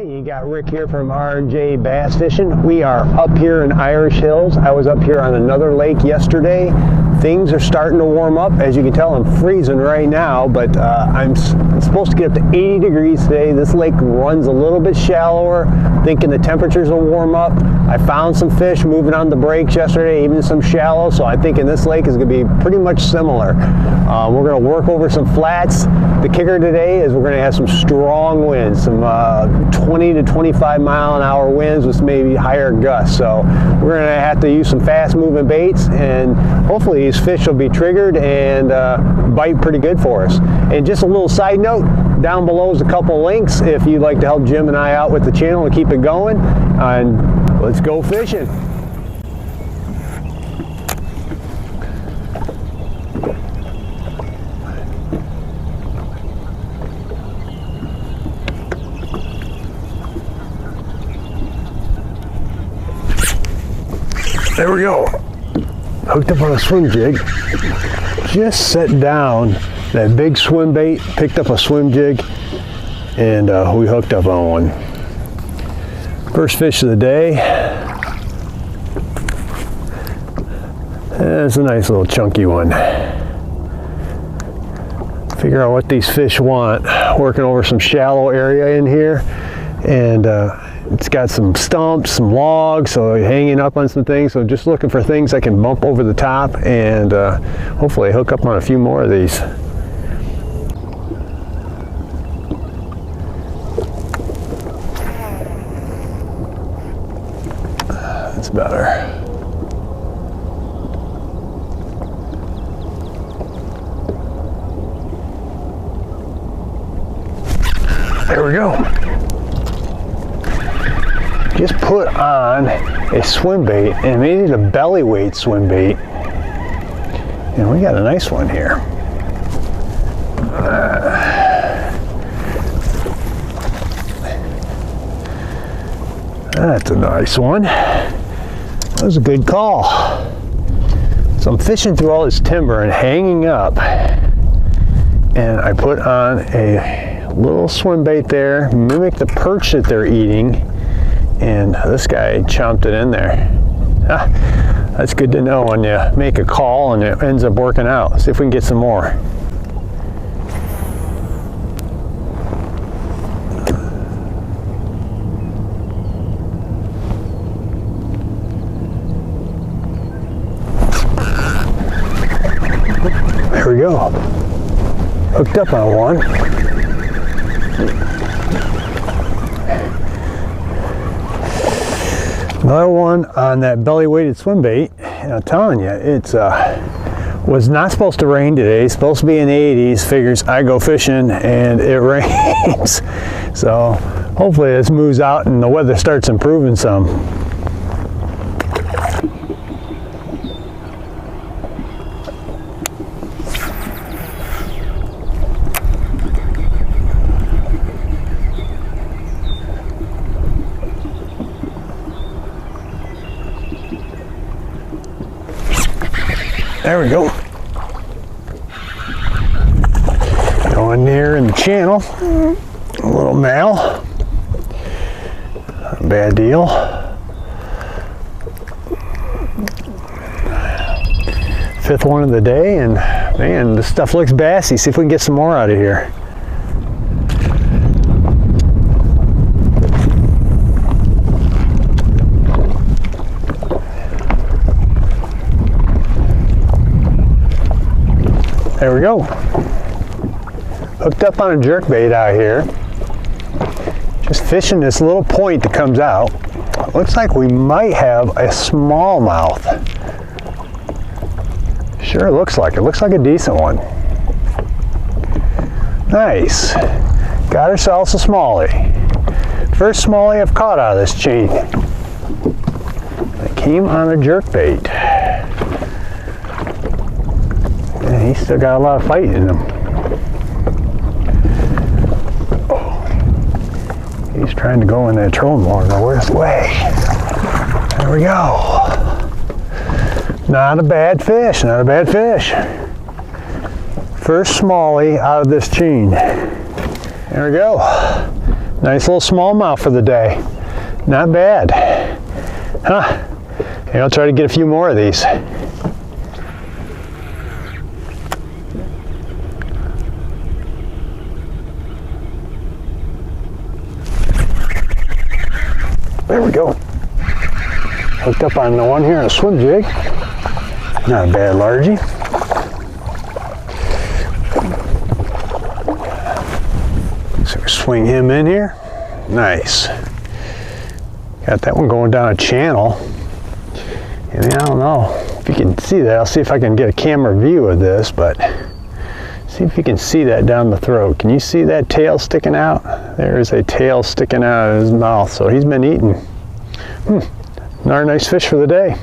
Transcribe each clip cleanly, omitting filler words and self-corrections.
You got Rick here from R&J Bass Fishing. We are up here in Irish Hills. I was up here on another lake yesterday. Things are starting to warm up. As you can tell, I'm freezing right now, but I'm supposed to get up to 80 degrees today. This lake runs a little bit shallower, thinking the temperatures will warm up. I found some fish moving on the breaks yesterday, even some shallow, so I'm thinking this lake is going to be pretty much similar. We're going to work over some flats. The kicker today is we're going to have some strong winds, some 20 to 25 mile an hour winds with maybe higher gusts. So we're going to have to use some fast moving baits, and hopefully these fish will be triggered and bite pretty good for us. And just a little side note, down below is a couple links if you'd like to help Jim and I out with the channel and keep it going. And let's go fishing. There we go. Hooked up on a swim jig. Just set down that big swim bait, picked up a swim jig, and we hooked up on one. First fish of the day. That's a nice little chunky one. Figure out what these fish want. Working over some shallow area in here, and it's got some stumps, some logs, so hanging up on some things. So just looking for things I can bump over the top, and hopefully hook up on a few more of these. That's better. There we go. Just put on a swim bait, and made it a belly weight swim bait, and we got a nice one here. That's a nice one. That was a good call. So I'm fishing through all this timber and hanging up, and I put on a little swim bait there, mimic the perch that they're eating, and this guy chomped it in there. That's good to know when you make a call and it ends up working out. See if we can get some more. There we go. Hooked up on one. Another one on that belly weighted swim bait, and I'm telling you, it's was not supposed to rain today. It's supposed to be in the 80s. Figures I go fishing and it rains. So hopefully this moves out and the weather starts improving some. There we go. Going near in the channel. A little male. Not a bad deal. Fifth one of the day, and man, this stuff looks bassy. See if we can get some more out of here. There we go. Hooked up on a jerkbait out here. Just fishing this little point that comes out. Looks like we might have a smallmouth. Sure looks like it. Looks like a decent one. Nice. Got ourselves a smallie. First smallie I've caught out of this chain. It came on a jerkbait. And he's still got a lot of fight in him. Oh, he's trying to go in that trolling water the worst way. There we go. Not a bad fish, not a bad fish. First smallie out of this chain. There we go. Nice little smallmouth for the day. Not bad. Huh? Hey, I'll try to get a few more of these. There we go. Hooked up on the one here on a swim jig. Not a bad largie. So we swing him in here. Nice. Got that one going down a channel. And I don't know if you can see that. I'll see if I can get a camera view of this, but see if you can see that down the throat. Can you see that tail sticking out? There is a tail sticking out of his mouth, so he's been eating. Another nice fish for the day.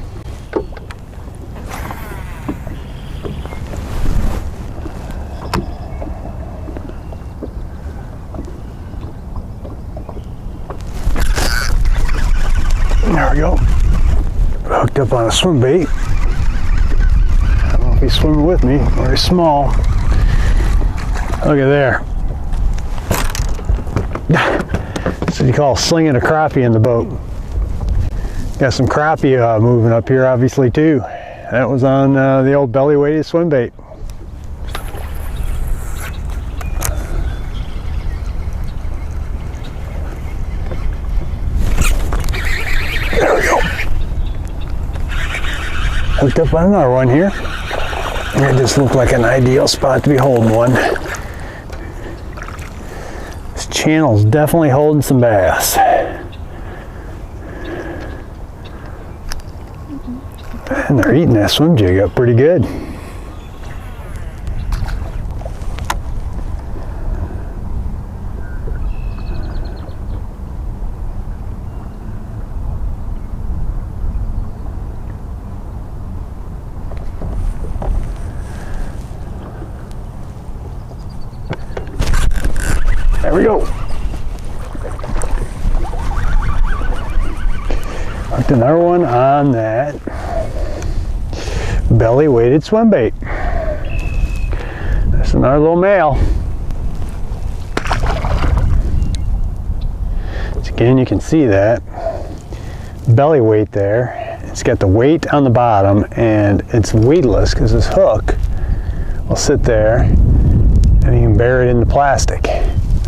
There we go. Hooked up on a swim bait. I don't know if he's swimming with me. Very small. Look at there. That's what you call slinging a crappie in the boat. Got some crappie moving up here obviously too. That was on the old belly weighted swim bait. There we go. Hooked up on another one here. It just looked like an ideal spot to be holding one. This channel's definitely holding some bass. And they're eating that swim jig up pretty good. There we go. Hooked another one on that belly weighted swim bait. That's another little male. So again, you can see that belly weight there. It's got the weight on the bottom and it's weedless because this hook will sit there and you can bury it in the plastic.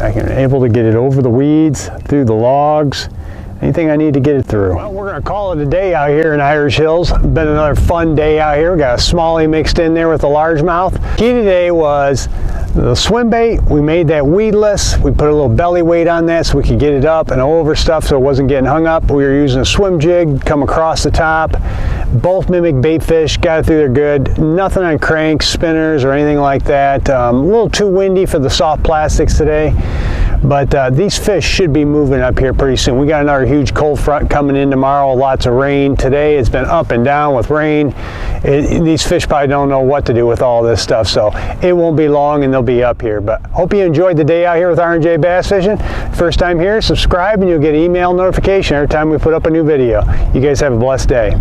I can able to get it over the weeds, through the logs, anything I need to get it through. Well, we're going to call it a day out here in Irish Hills. Been another fun day out here. We got a smallie mixed in there with a largemouth. Key today was the swim bait. We made that weedless. We put a little belly weight on that so we could get it up and over stuff so it wasn't getting hung up. We were using a swim jig, come across the top. Both mimic bait fish, got it through there good. Nothing on cranks, spinners, or anything like that. A little too windy for the soft plastics today. But these fish should be moving up here pretty soon. We got another huge cold front coming in tomorrow, lots of rain. Today it's been up and down with rain. These fish probably don't know what to do with all this stuff, so it won't be long and they'll be up here. But hope you enjoyed the day out here with R&J Bass Fishing. First time here, subscribe and you'll get email notification every time we put up a new video. You guys have a blessed day.